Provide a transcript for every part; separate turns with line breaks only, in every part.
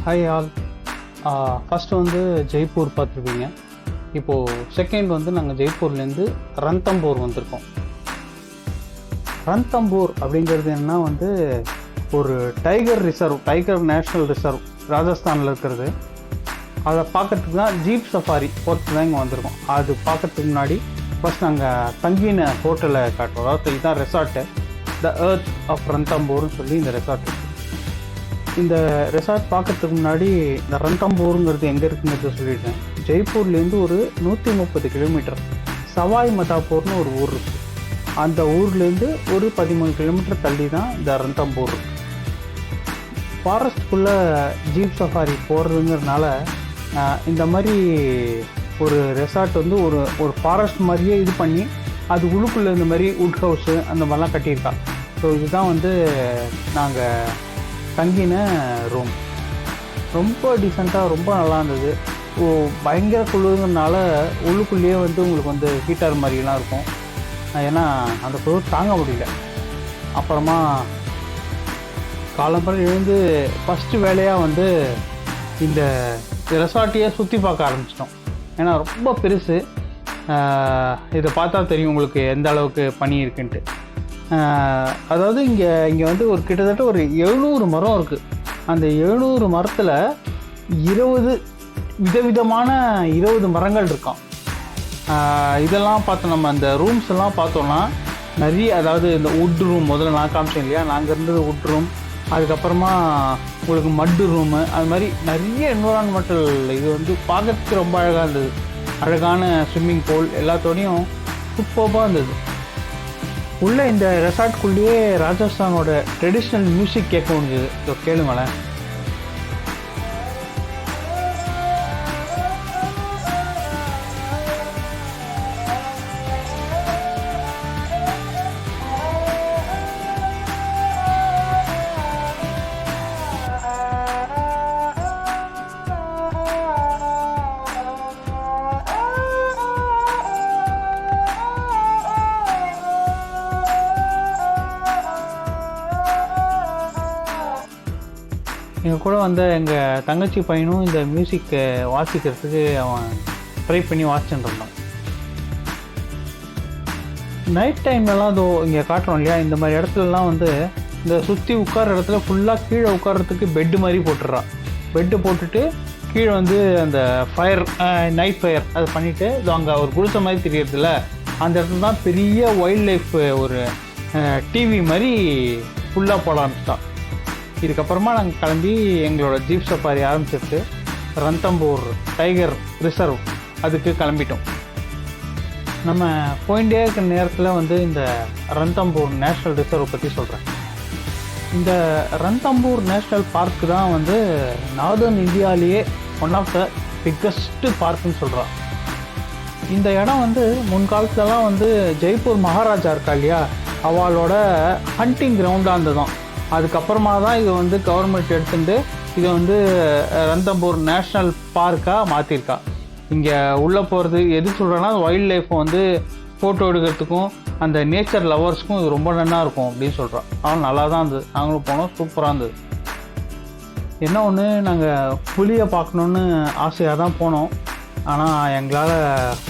Hi all. First வந்து ஜெய்ப்பூர் பார்த்துருப்பீங்க. இப்போது செகண்ட் வந்து நாங்கள் ஜெய்ப்பூர்லேருந்து ரன்தம்பூர் வந்திருக்கோம். ரன்தம்பூர் அப்படிங்கிறது என்னன்னா வந்து ஒரு tiger reserve, tiger national reserve ராஜஸ்தானில் இருக்கிறது. அதை பார்க்கறதுக்கு தான் ஜீப் சஃபாரி போகிறதுக்கு தான் இங்கே வந்திருக்கோம். அது பார்க்கறதுக்கு முன்னாடி ஃபஸ்ட் நாங்கள் தங்கின ஹோட்டலை காட்டுறோம். அதாவது இதுதான் ரெசார்ட்டு, த எர்த் ஆஃப் ரன்தம்பூர்னு சொல்லி இந்த ரெசார்ட். இந்த ரெசார்ட் பார்க்கறதுக்கு முன்னாடி இந்த ரன்தம்பூருங்கிறது எங்கே இருக்குங்கிறத சொல்லிட்டேன். ஜெய்ப்பூர்லேருந்து ஒரு 130 கிலோமீட்டர் சவாய் மதாப்பூர்னு ஒரு ஊர் இருக்குது. அந்த ஊர்லேருந்து ஒரு 13 கிலோமீட்டர் தள்ளி தான் இந்த ரன்தம்பூர். ஃபாரஸ்ட்குள்ளே ஜீப் சஃபாரி போகிறதுங்கிறதுனால இந்த மாதிரி ஒரு ரெசார்ட் வந்து ஒரு ஃபாரஸ்ட் மாதிரியே இது பண்ணி அது உள்ளுக்குள்ளே இந்த மாதிரி வுட் ஹவுஸு அந்த மாதிரிலாம் கட்டியிருக்கா. ஸோ இதுதான் வந்து நாங்கள் தங்கின ரூம். ரொம்ப டீசெண்டாக, ரொம்ப நல்லா இருந்தது. பயங்கர குளிர்னால உள்ளுக்குள்ளேயே வந்து உங்களுக்கு வந்து ஹீட்டர் மாதிரிலாம் இருக்கும். ஏன்னா அந்த குளிர் தாங்க முடியல. அப்புறமா காலம்பரம் எழுந்து ஃபஸ்ட்டு வேலையாக வந்து இந்த ரெசார்ட்டையே சுற்றி பார்க்க ஆரம்பிச்சிட்டோம். ஏன்னா ரொம்ப பெருசு. இதை பார்த்தா தெரியும் உங்களுக்கு எந்த அளவுக்கு பனி இருக்குன்ட்டு. அதாவது இங்கே வந்து ஒரு கிட்டத்தட்ட ஒரு 700 மரம் இருக்குது. அந்த 700 மரத்தில் 20 விதவிதமான 20 மரங்கள் இருக்கான். இதெல்லாம் பார்த்தோம். நம்ம அந்த ரூம்ஸ் எல்லாம் பார்த்தோன்னா நிறைய, அதாவது இந்த வுட் ரூம் முதல்ல நான் காமிச்சேன் இல்லையா, நாங்கள் இருந்தது வுட் ரூம். அதுக்கப்புறமா உங்களுக்கு மட்டு ரூமு, அது மாதிரி நிறைய என்விரான்மெண்டல் இது வந்து பார்க்கறதுக்கு ரொம்ப அழகாக இருந்தது. அழகான ஸ்விம்மிங் பூல் எல்லாத்தோடையும் சூப்பராக இருந்தது. உள்ளே இந்த ரெசார்ட்குள்ளேயே ராஜஸ்தானோட ட்ரெடிஷ்னல் மியூசிக் கேட்க முடிஞ்சது. ஸோ கேளுங்களேன். எங்கள் கூட வந்த எங்கள் தங்கச்சி பையனும் இந்த மியூசிக்கை வாசிக்கிறதுக்கு அவன் ட்ரை பண்ணி வாசிச்சுட்டு இருந்தான். நைட் டைம்லலாம் அதோ இங்கே காட்டுறோம் இல்லையா, இந்த மாதிரி இடத்துலலாம் வந்து இந்த சுற்றி உட்கார இடத்துல ஃபுல்லாக கீழே உட்கார்றதுக்கு பெட்டு மாதிரி போட்டுடுறான். பெட்டு போட்டுட்டு கீழே வந்து அந்த ஃபயர், நைட் ஃபயர் அது பண்ணிவிட்டு இது அங்கே ஒரு குடிசை மாதிரி தெரியறதில்ல, அந்த இடத்துல தான் பெரிய வைல்ட் லைஃப் ஒரு டிவி மாதிரி ஃபுல்லாக போட ஆரம்பிச்சிட்டான். இதுக்கப்புறமா நாங்கள் கிளம்பி எங்களோட ஜீப் சஃபாரி ஆரம்பிச்சிட்டு ரன்தம்பூர் டைகர் ரிசர்வ் அதுக்கு கிளம்பிட்டோம். நம்ம போயிட்டே இருக்கிற நேரத்தில் வந்து இந்த ரன்தம்பூர் நேஷ்னல் ரிசர்வ் பற்றி சொல்கிறேன். இந்த ரன்தம்பூர் நேஷ்னல் பார்க் தான் வந்து நார்தர்ன் இந்தியாவிலேயே ஒன் ஆஃப் த பிக்கஸ்ட்டு பார்க்குன்னு சொல்கிறான். இந்த இடம் வந்து முன்காலத்துலலாம் வந்து ஜெய்ப்பூர் மகாராஜா இருக்கா இல்லையா, அவளோட ஹண்டிங் கிரவுண்டாக இருந்ததுதான். அதுக்கப்புறமா தான் இது வந்து கவர்மெண்ட் எடுத்துட்டு இதை வந்து ரன்தம்பூர் நேஷ்னல் பார்க்காக மாற்றிருக்கா. இங்கே உள்ளே போகிறது எது சொல்கிறேன்னா, வைல்ட் லைஃப்பை வந்து ஃபோட்டோ எடுக்கிறதுக்கும் அந்த நேச்சர் லவர்ஸ்க்கும் இது ரொம்ப நல்லா இருக்கும் அப்படின்னு சொல்கிறான். ஆனால் நல்லா தான் இருந்தது. நாங்களும் போனோம், சூப்பராக இருந்தது. என்ன ஒன்று, நாங்கள் புலியை பார்க்கணுன்னு ஆசையாக தான் போனோம். ஆனால் எங்களால்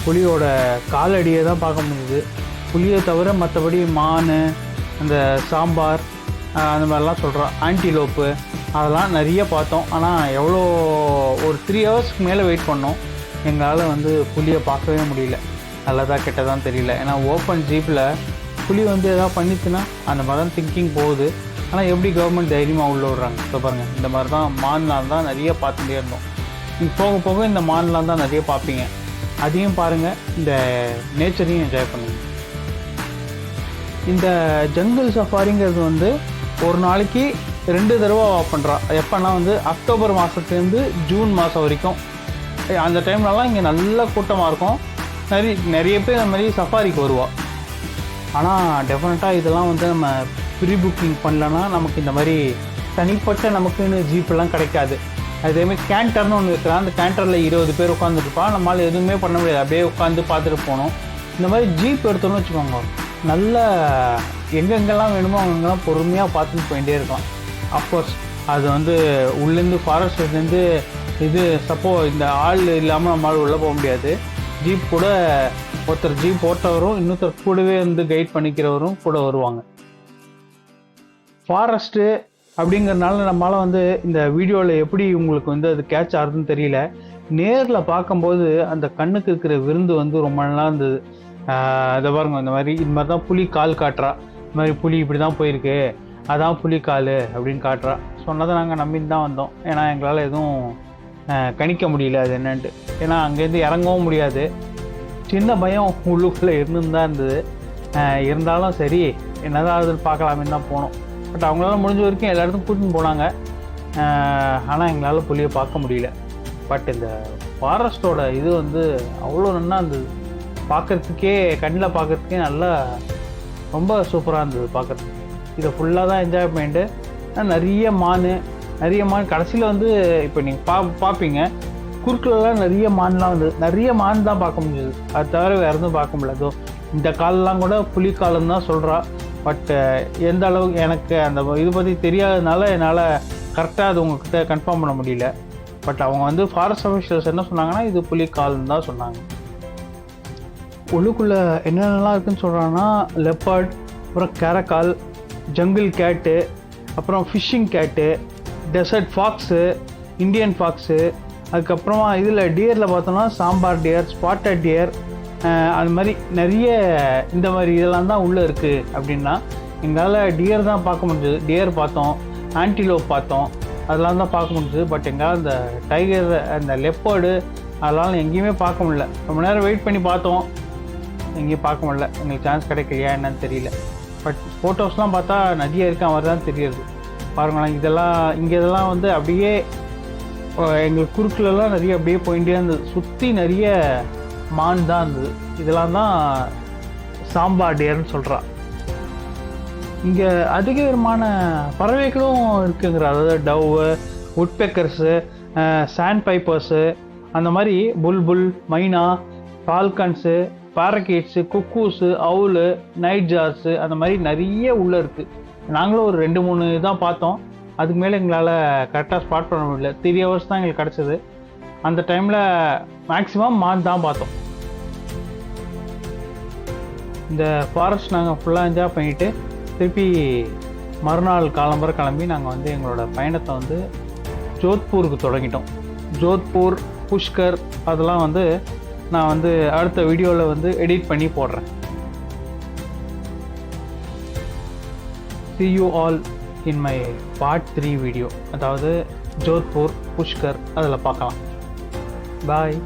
புலியோட காலடியை தான் பார்க்க முடியுது. புலியை தவிர மற்றபடி மான், அந்த சாம்பார், அந்த மாதிரிலாம் சொல்கிறோம், ஆன்டிலோப்பு அதெல்லாம் நிறைய பார்த்தோம். ஆனால் எவ்வளோ ஒரு 3 ஹவர்ஸ்க்கு மேலே வெயிட் பண்ணோம். எங்களால் வந்து புலியை பார்க்கவே முடியல. நல்லதா கெட்டதான்னு தெரியல. ஏன்னா ஓப்பன் ஜீப்பில் புலி வந்து எதாவது பண்ணிச்சுன்னா அந்த மாதிரி தான் திங்கிங் போகுது. ஆனால் எப்படி கவர்மெண்ட் தைரியமாக உள்ள விட்றாங்க. இப்போ பாருங்கள், இந்த மாதிரி தான் மான்லாம் தான் நிறைய பார்த்துட்டே இருந்தோம். நீங்கள் போக போக இந்த மான்லாம் தான் நிறைய பார்ப்பீங்க. அதையும் பாருங்கள், இந்த நேச்சரையும் என்ஜாய் பண்ணுங்கள். இந்த ஜங்கிள் சஃபாரிங்கிறது வந்து ஒரு நாளைக்கு 2 தடவை பண்ணுறா. எப்போனா வந்து அக்டோபர் மாதத்துலேருந்து ஜூன் மாதம் வரைக்கும். அந்த டைம்லலாம் இங்கே நல்ல கூட்டமாக இருக்கும். நிறைய பேர் இந்த மாதிரி சஃபாரிக்கு வருவாள். ஆனால் டெஃபினட்டாக இதெல்லாம் வந்து நம்ம ப்ரீ புக்கிங் பண்ணலன்னா நமக்கு இந்த மாதிரி தனிப்பட்ட நமக்குன்னு ஜீப்பெல்லாம் கிடைக்காது. அதேமாதிரி கேண்டர்னு ஒன்று இருக்கிறான். அந்த கேண்டரில் 20 பேர் உட்காந்துருப்பான். நம்மளால் எதுவுமே பண்ண முடியாது, அப்படியே உட்காந்து பார்த்துட்டு போகணும். இந்த மாதிரி ஜீப் எடுத்தோன்னு வச்சுக்கோங்க, நல்ல எங்கெங்கெல்லாம் வேணுமோ அங்கெல்லாம் பொறுமையாக பார்த்துட்டு போயிட்டே இருக்கலாம். அஃப்கோர்ஸ் அது வந்து உள்ளேருந்து ஃபாரஸ்ட்லேருந்து இது இந்த ஆள் இல்லாமல் நம்மளால் உள்ளே போக முடியாது. ஜீப் கூட ஒருத்தர் ஜீப் ஓட்டவரும் இன்னொருத்தர் கூடவே வந்து கைட் பண்ணிக்கிறவரும் கூட வருவாங்க. ஃபாரஸ்ட்டு அப்படிங்கிறதுனால நம்மளால் வந்து இந்த வீடியோவில் எப்படி உங்களுக்கு வந்து அது கேட்ச் ஆகுதுன்னு தெரியல. நேரில் பார்க்கும்போது அந்த கண்ணுக்கு இருக்கிற விருந்து வந்து ரொம்ப நல்லா இருந்தது. இதை பாருங்க, இந்த மாதிரி தான் புலி கால் காட்டுறா, இந்த மாதிரி புலி இப்படி தான் போயிருக்கு, அதான் புலி கால் அப்படின்னு காட்டுறா. சொன்னதை நாங்கள் நம்பின்னு தான் வந்தோம். ஏன்னா எங்களால் எதுவும் கணிக்க முடியல அது என்னன்ட்டு. ஏன்னா அங்கேருந்து இறங்கவும் முடியாது. சின்ன பயம் உள்ளுக்குள்ளே இருந்துன்னு தான் இருந்தது. இருந்தாலும் சரி என்னதான் ஆகுதுன்னு பார்க்கலாமேன்னு தான் போனோம். பட் அவங்களால முடிஞ்ச வரைக்கும் எல்லா இடத்துக்கும் கூட்டின்னு போனாங்க. ஆனால் எங்களால் புலியை பார்க்க முடியல. பட் இந்த ஃபாரஸ்ட்டோட இது வந்து அவ்வளோ நல்லா இருந்தது பார்க்குறதுக்கே, கண்ணில் பார்க்குறதுக்கே நல்லா ரொம்ப சூப்பராக இருந்தது பார்க்குறதுக்கு. இதை ஃபுல்லாக தான் என்ஜாய் பண்ணிட்டு நிறைய மான் கடைசியில் வந்து இப்போ நீங்கள் பார்ப்பீங்க குறுக்கிலலாம் நிறைய மான்லாம் வந்து நிறைய மான் தான் பார்க்க முடியுது. அது தவிர வேறு எதுவும் பார்க்க முடியாது. இந்த காலெலாம் கூட புலி காலம் தான் சொல்கிறா. பட் எந்த அளவுக்கு எனக்கு அந்த இது பற்றி தெரியாததுனால என்னால் கரெக்டாக அது உங்கள்கிட்ட கன்ஃபார்ம் பண்ண முடியல. பட் அவங்க வந்து ஃபாரஸ்ட் அஃபிஷியல்ஸ் என்ன சொன்னாங்கன்னா இது புலி கால்னு தான் சொன்னாங்க. உள்ளுக்குள்ளே என்னென்னலாம் இருக்குதுன்னு சொல்கிறாங்கன்னா லெப்பர்ட், அப்புறம் கேரக்கால், ஜங்கிள் கேட்டு, அப்புறம் ஃபிஷ்ஷிங் கேட்டு, டெசர்ட் ஃபாக்ஸு, இந்தியன் ஃபாக்ஸு, அதுக்கப்புறமா இதில் டியரில் பார்த்தோம்னா சாம்பார் டியர், ஸ்பாட்டட் டியர், அது மாதிரி நிறைய இந்த மாதிரி இதெல்லாம் தான் உள்ளே இருக்குது. அப்படின்னா எங்களால் டியர் தான் பார்க்க முடிஞ்சது. டியர் பார்த்தோம், ஆன்டிலோப் பார்த்தோம், அதெல்லாம் தான் பார்க்க முடிஞ்சது. பட் எங்களால் அந்த டைகர், அந்த லெப்பர்டு அதெல்லாம் எங்கேயுமே பார்க்க முடியல. ரொம்ப நேரம் வெயிட் பண்ணி பார்த்தோம், எங்கேயும் பார்க்க முடியல. எங்களுக்கு சான்ஸ் கிடைக்கலையா என்னன்னு தெரியல. பட் ஃபோட்டோஸ்லாம் பார்த்தா நிறைய இருக்க மாதிரி தான் தெரியுது. பாருங்களேன், இதெல்லாம் வந்து அப்படியே எங்களுக்கு குறுக்கிலலாம் நிறைய அப்படியே போயிட்டே இருந்தது. சுற்றி நிறைய மான் தான் இருந்தது. இதெல்லாம் தான் சாம்பார் டியர்னு சொல்கிறா. இங்கே அதிக விதமான பறவைகளும் இருக்குங்கிற, அதாவது டவ்வு, உட்பெக்கர்ஸு, சாண்ட் பைப்பர்ஸு, அந்த மாதிரி புல்புல், மைனா, ஃபால்கன்ஸு, பாரகேட்ஸு, குக்கூஸு, அவுலு, நைட் ஜார்ஸு, அந்த மாதிரி நிறைய உள்ளே இருக்குது. நாங்களும் ஒரு 2-3 தான் பார்த்தோம். அதுக்கு மேலே எங்களால் கரெக்டாக ஸ்பாட் பண்ண முடியல. 3 hours தான் எங்களுக்கு கிடச்சிது. அந்த டைமில் மேக்ஸிமம் மான் தான் பார்த்தோம். இந்த ஃபாரஸ்ட் நாங்கள் ஃபுல்லாக என்ஜாய் பண்ணிவிட்டு திருப்பி மறுநாள் காலம்பர கிளம்பி நாங்கள் வந்து எங்களோட பயணத்தை வந்து ஜோத்பூருக்கு தொடங்கிட்டோம். ஜோத்பூர், புஷ்கர் அதெல்லாம் வந்து நான் வந்து அடுத்த வீடியோவில் வந்து எடிட் பண்ணி போடுறேன். See you all in my part 3 video, அதாவது ஜோத்பூர், புஷ்கர் அதில் பார்க்கலாம். பாய்.